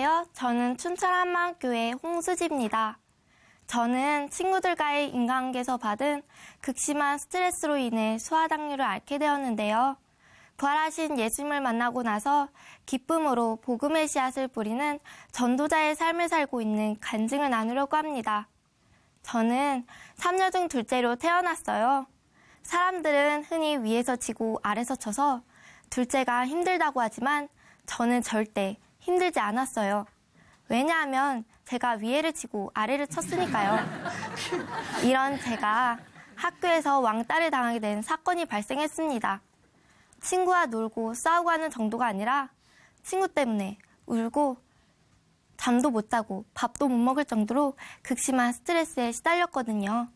안녕하세요. 저는 춘천 한마음교회 홍수지입니다. 저는 친구들과의 인간관계에서 받은 극심한 스트레스로 인해 소아당뇨를 앓게 되었는데요. 부활하신 예수님을 만나고 나서 기쁨으로 복음의 씨앗을 뿌리는 전도자의 삶을 살고 있는 간증을 나누려고 합니다. 저는 3녀 중 둘째로 태어났어요. 사람들은 흔히 위에서 지고 아래서 쳐서 둘째가 힘들다고 하지만 저는 절대 힘들지 않았어요. 왜냐하면 제가 위에를 치고 아래를 쳤으니까요. 이런 제가 학교에서 왕따를 당하게 된 사건이 발생했습니다. 친구와 놀고 싸우고 하는 정도가 아니라 친구 때문에 울고 잠도 못 자고 밥도 못 먹을 정도로 극심한 스트레스에 시달렸거든요.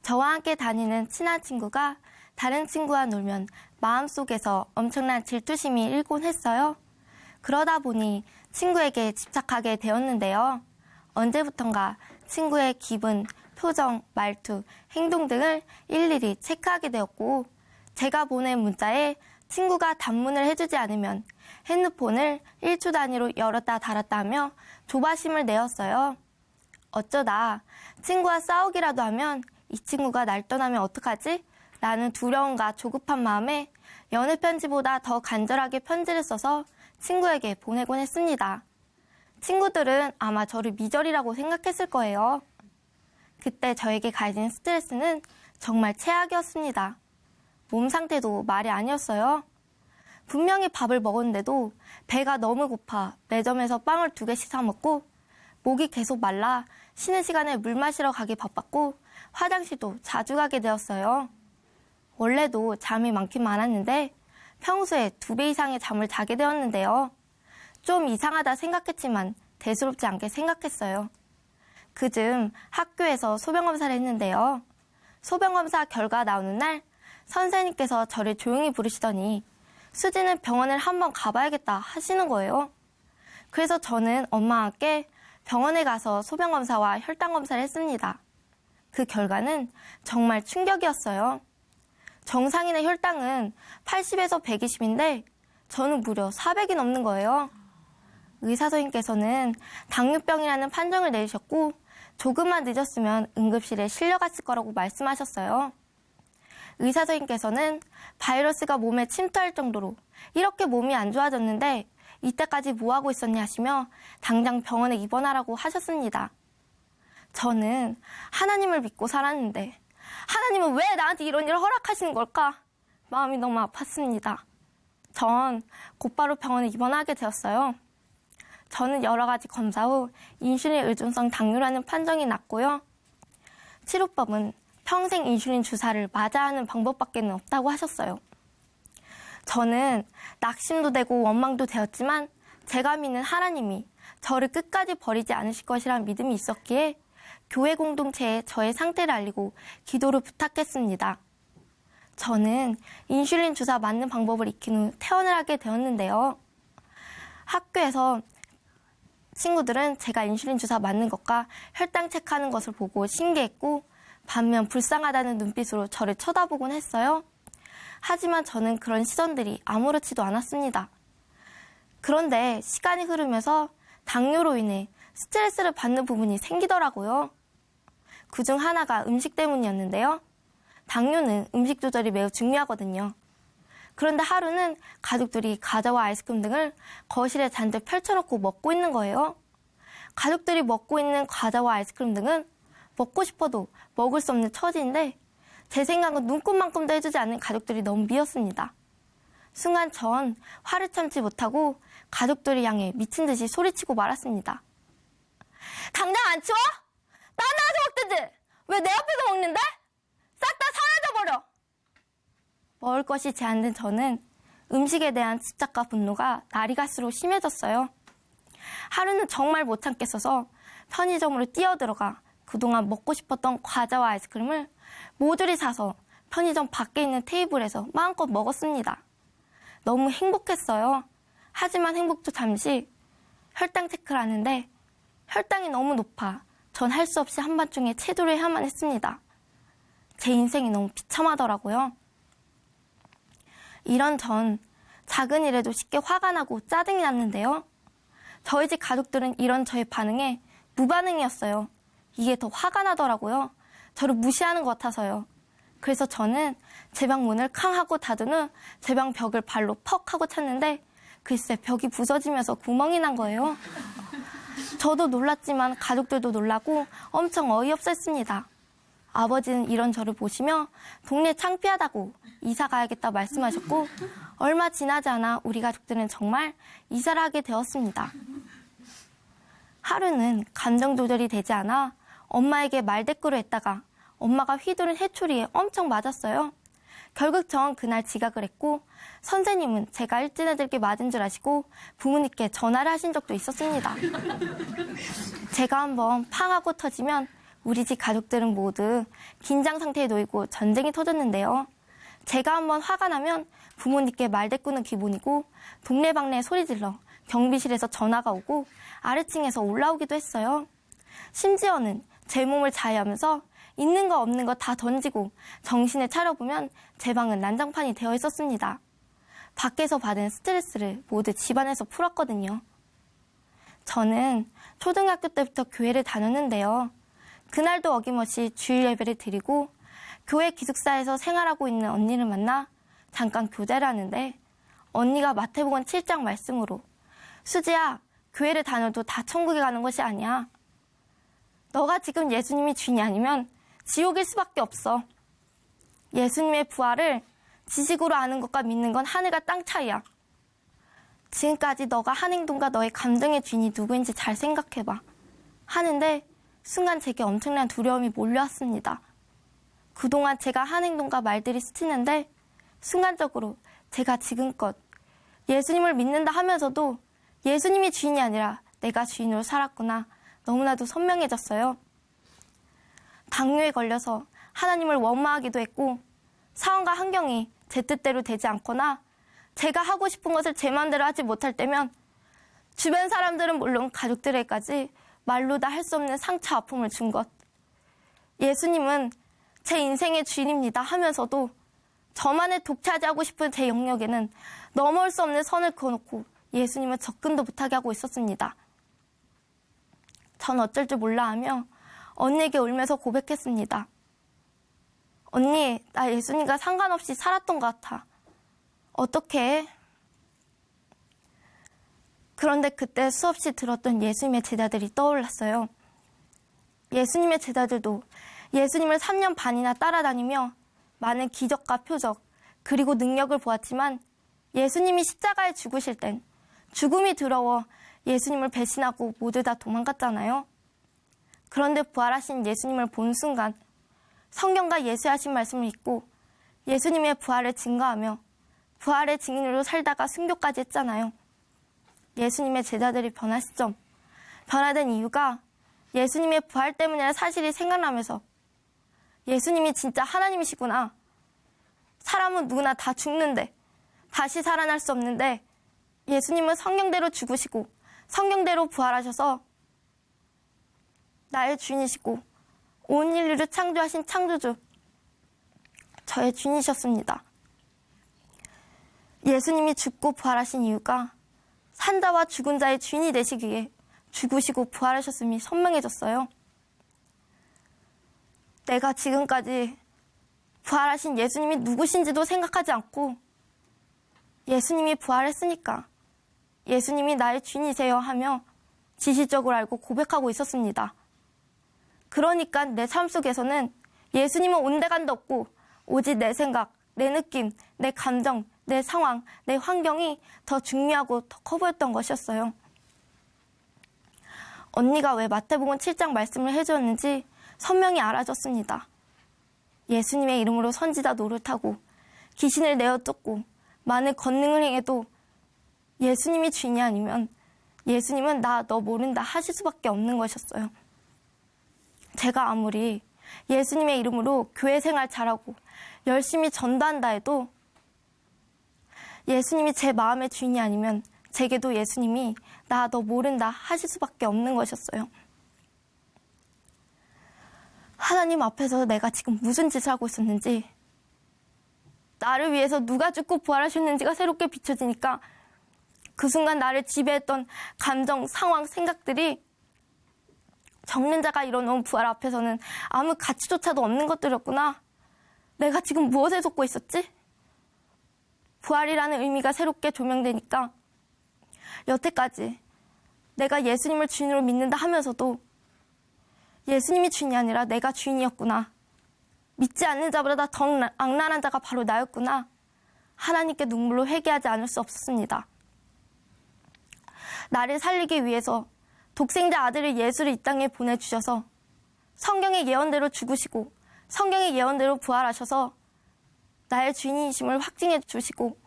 저와 함께 다니는 친한 친구가 다른 친구와 놀면 마음속에서 엄청난 질투심이 일곤 했어요. 그러다 보니 친구에게 집착하게 되었는데요. 언제부턴가 친구의 기분, 표정, 말투, 행동 등을 일일이 체크하게 되었고 제가 보낸 문자에 친구가 답문을 해주지 않으면 핸드폰을 1초 단위로 열었다 닫았다 하며 조바심을 내었어요. 어쩌다 친구와 싸우기라도 하면 이 친구가 날 떠나면 어떡하지? 라는 두려움과 조급한 마음에 연애 편지보다 더 간절하게 편지를 써서 친구에게 보내곤 했습니다. 친구들은 아마 저를 미절이라고 생각했을 거예요. 그때 저에게 가해진 스트레스는 정말 최악이었습니다. 몸 상태도 말이 아니었어요. 분명히 밥을 먹었는데도 배가 너무 고파 매점에서 빵을 2개씩 사 먹고 목이 계속 말라 쉬는 시간에 물 마시러 가기 바빴고 화장실도 자주 가게 되었어요. 원래도 잠이 많긴 많았는데 평소에 2배 이상의 잠을 자게 되었는데요. 좀 이상하다 생각했지만 대수롭지 않게 생각했어요. 그즘 학교에서 소변검사를 했는데요. 소변검사 결과 나오는 날 선생님께서 저를 조용히 부르시더니 수지는 병원을 한번 가봐야겠다 하시는 거예요. 그래서 저는 엄마와 함께 병원에 가서 소변검사와 혈당검사를 했습니다. 그 결과는 정말 충격이었어요. 정상인의 혈당은 80에서 120인데 저는 무려 400이 넘는 거예요. 의사 선생님께서는 당뇨병이라는 판정을 내리셨고 조금만 늦었으면 응급실에 실려갔을 거라고 말씀하셨어요. 의사 선생님께서는 바이러스가 몸에 침투할 정도로 이렇게 몸이 안 좋아졌는데 이때까지 뭐하고 있었냐 하시며 당장 병원에 입원하라고 하셨습니다. 저는 하나님을 믿고 살았는데 하나님은 왜 나한테 이런 일을 허락하시는 걸까? 마음이 너무 아팠습니다. 전 곧바로 병원에 입원하게 되었어요. 저는 여러 가지 검사 후 인슐린 의존성 당뇨라는 판정이 났고요. 치료법은 평생 인슐린 주사를 맞아야 하는 방법밖에 없다고 하셨어요. 저는 낙심도 되고 원망도 되었지만 제가 믿는 하나님이 저를 끝까지 버리지 않으실 것이라는 믿음이 있었기에 교회 공동체에 저의 상태를 알리고 기도를 부탁했습니다. 저는 인슐린 주사 맞는 방법을 익힌 후 퇴원을 하게 되었는데요. 학교에서 친구들은 제가 인슐린 주사 맞는 것과 혈당 체크하는 것을 보고 신기했고 반면 불쌍하다는 눈빛으로 저를 쳐다보곤 했어요. 하지만 저는 그런 시선들이 아무렇지도 않았습니다. 그런데 시간이 흐르면서 당뇨로 인해 스트레스를 받는 부분이 생기더라고요. 그중 하나가 음식 때문이었는데요. 당뇨는 음식 조절이 매우 중요하거든요. 그런데 하루는 가족들이 과자와 아이스크림 등을 거실에 잔뜩 펼쳐놓고 먹고 있는 거예요. 가족들이 먹고 있는 과자와 아이스크림 등은 먹고 싶어도 먹을 수 없는 처지인데 제 생각은 눈곱만큼도 해주지 않는 가족들이 너무 미웠습니다. 순간 전 화를 참지 못하고 가족들을 향해 미친 듯이 소리치고 말았습니다. 당장 안 치워? 딴 데서 먹든지! 왜 내 앞에서 먹는데? 싹 다 사라져버려! 먹을 것이 제한된 저는 음식에 대한 집착과 분노가 날이 갈수록 심해졌어요. 하루는 정말 못 참겠어서 편의점으로 뛰어들어가 그동안 먹고 싶었던 과자와 아이스크림을 모조리 사서 편의점 밖에 있는 테이블에서 마음껏 먹었습니다. 너무 행복했어요. 하지만 행복도 잠시 혈당 체크를 하는데 혈당이 너무 높아 전 할 수 없이 한밤중에 체도를 해야만 했습니다. 제 인생이 너무 비참하더라고요. 이런 전 작은 일에도 쉽게 화가 나고 짜증이 났는데요. 저희 집 가족들은 이런 저의 반응에 무반응이었어요. 이게 더 화가 나더라고요. 저를 무시하는 것 같아서요. 그래서 저는 제 방 문을 캉 하고 닫은 후 제 방 벽을 발로 퍽 하고 찼는데 글쎄 벽이 부서지면서 구멍이 난 거예요. 저도 놀랐지만 가족들도 놀라고 엄청 어이없었습니다. 아버지는 이런 저를 보시며 동네 창피하다고 이사 가야겠다 말씀하셨고 얼마 지나지 않아 우리 가족들은 정말 이사를 하게 되었습니다. 하루는 감정 조절이 되지 않아 엄마에게 말대꾸를 했다가 엄마가 휘두른 해초리에 엄청 맞았어요. 결국 전 그날 지각을 했고 선생님은 제가 일진 애들께 맞은 줄 아시고 부모님께 전화를 하신 적도 있었습니다. 제가 한번 팡 하고 터지면 우리 집 가족들은 모두 긴장 상태에 놓이고 전쟁이 터졌는데요. 제가 한번 화가 나면 부모님께 말대꾸는 기본이고 동네방네 소리 질러 경비실에서 전화가 오고 아래층에서 올라오기도 했어요. 심지어는 제 몸을 자해하면서 있는 거 없는 거 다 던지고 정신을 차려보면 제 방은 난장판이 되어 있었습니다. 밖에서 받은 스트레스를 모두 집안에서 풀었거든요. 저는 초등학교 때부터 교회를 다녔는데요. 그날도 어김없이 주일 예배를 드리고 교회 기숙사에서 생활하고 있는 언니를 만나 잠깐 교제를 하는데 언니가 마태복음 7장 말씀으로 수지야, 교회를 다녀도 다 천국에 가는 것이 아니야. 너가 지금 예수님이 주인이 아니면 지옥일 수밖에 없어. 예수님의 부활을 지식으로 아는 것과 믿는 건 하늘과 땅 차이야. 지금까지 너가 한 행동과 너의 감정의 주인이 누구인지 잘 생각해봐. 하는데 순간 제게 엄청난 두려움이 몰려왔습니다. 그동안 제가 한 행동과 말들이 스치는데 순간적으로 제가 지금껏 예수님을 믿는다 하면서도 예수님이 주인이 아니라 내가 주인으로 살았구나. 너무나도 선명해졌어요. 당뇨에 걸려서 하나님을 원망하기도 했고 상황과 환경이 제 뜻대로 되지 않거나 제가 하고 싶은 것을 제 마음대로 하지 못할 때면 주변 사람들은 물론 가족들에게까지 말로 다 할 수 없는 상처 아픔을 준 것. 예수님은 제 인생의 주인입니다 하면서도 저만의 독차지하고 싶은 제 영역에는 넘어올 수 없는 선을 그어놓고 예수님은 접근도 못하게 하고 있었습니다. 전 어쩔 줄 몰라 하며 언니에게 울면서 고백했습니다. 언니, 나 예수님과 상관없이 살았던 것 같아. 어떡해? 그런데 그때 수없이 들었던 예수님의 제자들이 떠올랐어요. 예수님의 제자들도 예수님을 3년 반이나 따라다니며 많은 기적과 표적 그리고 능력을 보았지만 예수님이 십자가에 죽으실 땐 죽음이 두려워 예수님을 배신하고 모두 다 도망갔잖아요. 그런데 부활하신 예수님을 본 순간 성경과 예수의 하신 말씀을 읽고 예수님의 부활을 증거하며 부활의 증인으로 살다가 순교까지 했잖아요. 예수님의 제자들이 변한 시점, 변화된 이유가 예수님의 부활 때문이라는 사실이 생각나면서 예수님이 진짜 하나님이시구나. 사람은 누구나 다 죽는데 다시 살아날 수 없는데 예수님은 성경대로 죽으시고 성경대로 부활하셔서 나의 주인이시고 온 인류를 창조하신 창조주, 저의 주인이셨습니다. 예수님이 죽고 부활하신 이유가 산자와 죽은 자의 주인이 되시기 위해 죽으시고 부활하셨음이 선명해졌어요. 내가 지금까지 부활하신 예수님이 누구신지도 생각하지 않고 예수님이 부활했으니까 예수님이 나의 주인이세요 하며 지시적으로 알고 고백하고 있었습니다. 그러니까 내 삶 속에서는 예수님은 온데간데 없고 오직 내 생각, 내 느낌, 내 감정, 내 상황, 내 환경이 더 중요하고 더 커 보였던 것이었어요. 언니가 왜 마태복음 7장 말씀을 해주었는지 선명히 알아줬습니다. 예수님의 이름으로 선지자 노릇하고 귀신을 내어 쫓고 많은 권능을 행해도 예수님이 주인이 아니면 예수님은 나 너 모른다 하실 수밖에 없는 것이었어요. 제가 아무리 예수님의 이름으로 교회 생활 잘하고 열심히 전도한다 해도 예수님이 제 마음의 주인이 아니면 제게도 예수님이 나 너 모른다 하실 수밖에 없는 것이었어요. 하나님 앞에서 내가 지금 무슨 짓을 하고 있었는지, 나를 위해서 누가 죽고 부활하셨는지가 새롭게 비춰지니까 그 순간 나를 지배했던 감정, 상황, 생각들이 정죄자가 이뤄놓은 부활 앞에서는 아무 가치조차도 없는 것들이었구나. 내가 지금 무엇에 속고 있었지? 부활이라는 의미가 새롭게 조명되니까 여태까지 내가 예수님을 주인으로 믿는다 하면서도 예수님이 주인이 아니라 내가 주인이었구나. 믿지 않는 자보다 더 악랄한 자가 바로 나였구나. 하나님께 눈물로 회개하지 않을 수 없었습니다. 나를 살리기 위해서 독생자 아들을 예수를 이 땅에 보내주셔서 성경의 예언대로 죽으시고 성경의 예언대로 부활하셔서 나의 주인이심을 확증해 주시고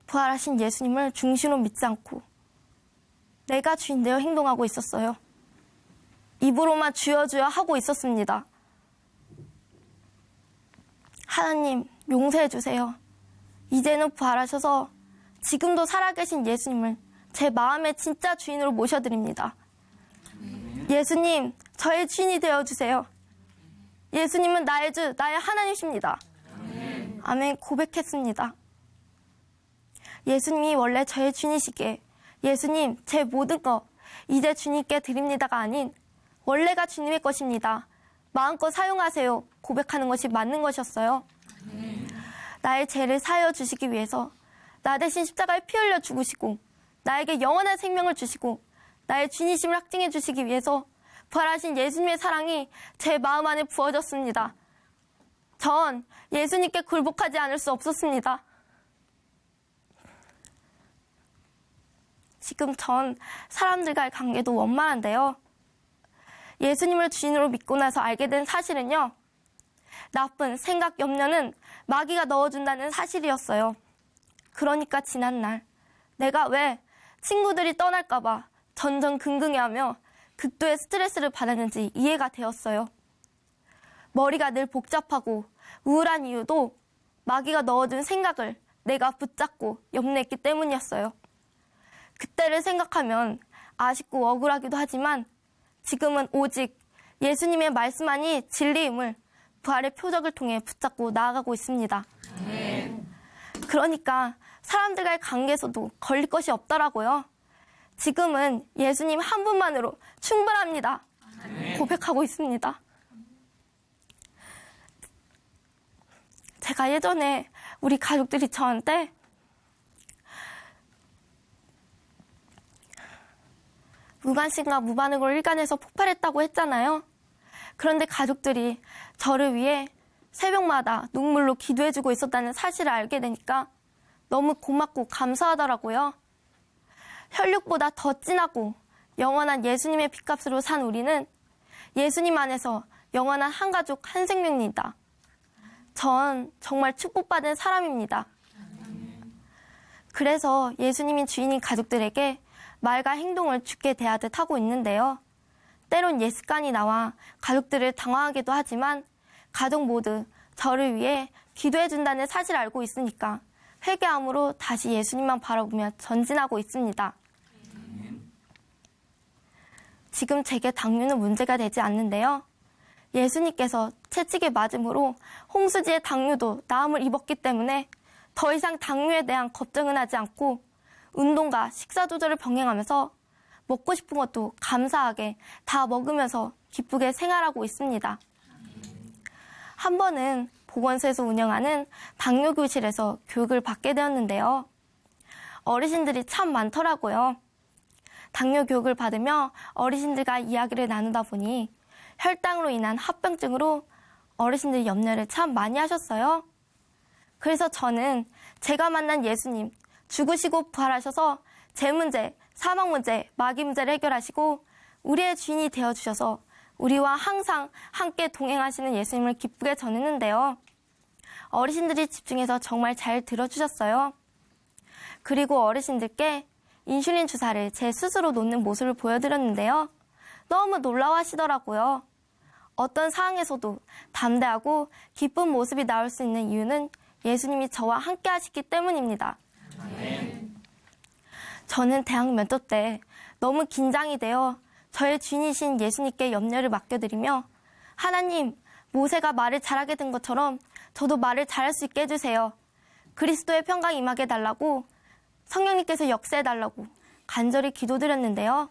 부활하신 예수님을 중심으로 믿지 않고 내가 주인 되어 행동하고 있었어요. 입으로만 주여 주여 하고 있었습니다. 하나님 용서해 주세요. 이제는 부활하셔서 지금도 살아계신 예수님을 제 마음의 진짜 주인으로 모셔드립니다. 예수님, 저의 주인이 되어주세요. 예수님은 나의 주, 나의 하나님이십니다. 아멘 고백했습니다. 예수님이 원래 저의 주인이시기에 예수님, 제 모든 것 이제 주님께 드립니다가 아닌 원래가 주님의 것입니다. 마음껏 사용하세요. 고백하는 것이 맞는 것이었어요. 나의 죄를 사하여 주시기 위해서 나 대신 십자가에 피 흘려 죽으시고 나에게 영원한 생명을 주시고 나의 주인이심을 확증해 주시기 위해서 부활하신 예수님의 사랑이 제 마음 안에 부어졌습니다. 전 예수님께 굴복하지 않을 수 없었습니다. 지금 전 사람들과의 관계도 원만한데요. 예수님을 주인으로 믿고 나서 알게 된 사실은요. 나쁜 생각, 염려는 마귀가 넣어준다는 사실이었어요. 그러니까 지난날 내가 왜 친구들이 떠날까봐 전전긍긍해하며 극도의 스트레스를 받았는지 이해가 되었어요. 머리가 늘 복잡하고 우울한 이유도 마귀가 넣어준 생각을 내가 붙잡고 염려했기 때문이었어요. 그때를 생각하면 아쉽고 억울하기도 하지만 지금은 오직 예수님의 말씀만이 진리임을 부활의 표적을 통해 붙잡고 나아가고 있습니다. 그러니까 사람들과의 관계에서도 걸릴 것이 없더라고요. 지금은 예수님 한 분만으로 충분합니다. 고백하고 있습니다. 제가 예전에 우리 가족들이 저한테 무관심과 무반응으로 일관해서 폭발했다고 했잖아요. 그런데 가족들이 저를 위해 새벽마다 눈물로 기도해주고 있었다는 사실을 알게 되니까 너무 고맙고 감사하더라고요. 혈육보다 더 진하고 영원한 예수님의 핏값으로 산 우리는 예수님 안에서 영원한 한 가족 한 생명입니다. 전 정말 축복받은 사람입니다. 그래서 예수님이 주인인 가족들에게 말과 행동을 주께 대하듯 하고 있는데요. 때론 예습관이 나와 가족들을 당황하기도 하지만 가족 모두 저를 위해 기도해준다는 사실을 알고 있으니까 회개함으로 다시 예수님만 바라보며 전진하고 있습니다. 지금 제게 당뇨는 문제가 되지 않는데요. 예수님께서 채찍에 맞음으로 홍수지의 당뇨도 나음을 입었기 때문에 더 이상 당뇨에 대한 걱정은 하지 않고 운동과 식사 조절을 병행하면서 먹고 싶은 것도 감사하게 다 먹으면서 기쁘게 생활하고 있습니다. 한 번은 보건소에서 운영하는 당뇨 교실에서 교육을 받게 되었는데요. 어르신들이 참 많더라고요. 당뇨 교육을 받으며 어르신들과 이야기를 나누다 보니 혈당으로 인한 합병증으로 어르신들이 염려를 참 많이 하셨어요. 그래서 저는 제가 만난 예수님, 죽으시고 부활하셔서 제 문제, 사망 문제, 마귀 문제를 해결하시고 우리의 주인이 되어주셔서 우리와 항상 함께 동행하시는 예수님을 기쁘게 전했는데요. 어르신들이 집중해서 정말 잘 들어주셨어요. 그리고 어르신들께 인슐린 주사를 제 스스로 놓는 모습을 보여드렸는데요. 너무 놀라워하시더라고요. 어떤 상황에서도 담대하고 기쁜 모습이 나올 수 있는 이유는 예수님이 저와 함께 하시기 때문입니다. 저는 대학 면접 때 너무 긴장이 되어 저의 주인이신 예수님께 염려를 맡겨드리며 하나님, 모세가 말을 잘하게 된 것처럼 저도 말을 잘할 수 있게 해주세요. 그리스도의 평강이 임하게 달라고 성령님께서 역사해달라고 간절히 기도드렸는데요.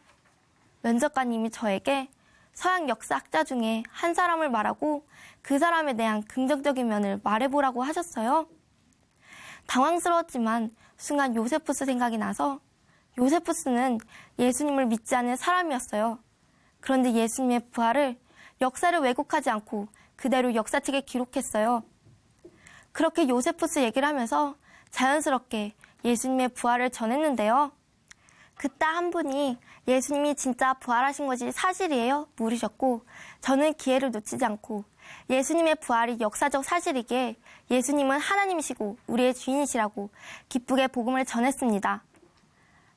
면접관님이 저에게 서양 역사학자 중에 한 사람을 말하고 그 사람에 대한 긍정적인 면을 말해보라고 하셨어요. 당황스러웠지만 순간 요세푸스 생각이 나서 요세푸스는 예수님을 믿지 않는 사람이었어요. 그런데 예수님의 부활을 역사를 왜곡하지 않고 그대로 역사책에 기록했어요. 그렇게 요세푸스 얘기를 하면서 자연스럽게 예수님의 부활을 전했는데요. 그때 한 분이 예수님이 진짜 부활하신 것이 사실이에요? 물으셨고 저는 기회를 놓치지 않고 예수님의 부활이 역사적 사실이기에 예수님은 하나님이시고 우리의 주인이시라고 기쁘게 복음을 전했습니다.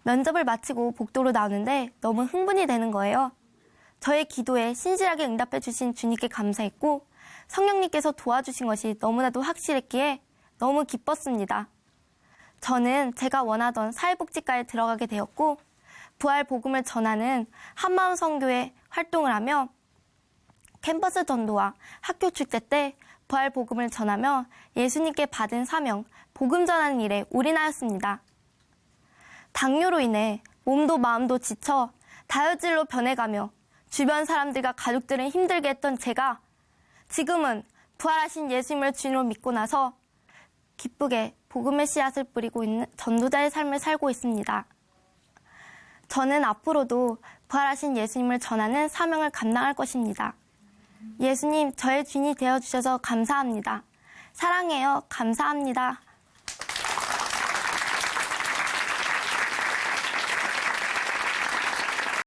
면접을 마치고 복도로 나오는데 너무 흥분이 되는 거예요. 저의 기도에 신실하게 응답해 주신 주님께 감사했고 성령님께서 도와주신 것이 너무나도 확실했기에 너무 기뻤습니다. 저는 제가 원하던 사회복지과에 들어가게 되었고 부활 복음을 전하는 한마음 선교회 활동을 하며 캠퍼스 전도와 학교 축제 때 부활 복음을 전하며 예수님께 받은 사명, 복음 전하는 일에 올인하였습니다. 당뇨로 인해 몸도 마음도 지쳐 다혈질로 변해가며 주변 사람들과 가족들은 힘들게 했던 제가 지금은 부활하신 예수님을 주인으로 믿고 나서 기쁘게 복음의 씨앗을 뿌리고 있는 전도자의 삶을 살고 있습니다. 저는 앞으로도 부활하신 예수님을 전하는 사명을 감당할 것입니다. 예수님, 저의 주인이 되어주셔서 감사합니다. 사랑해요. 감사합니다.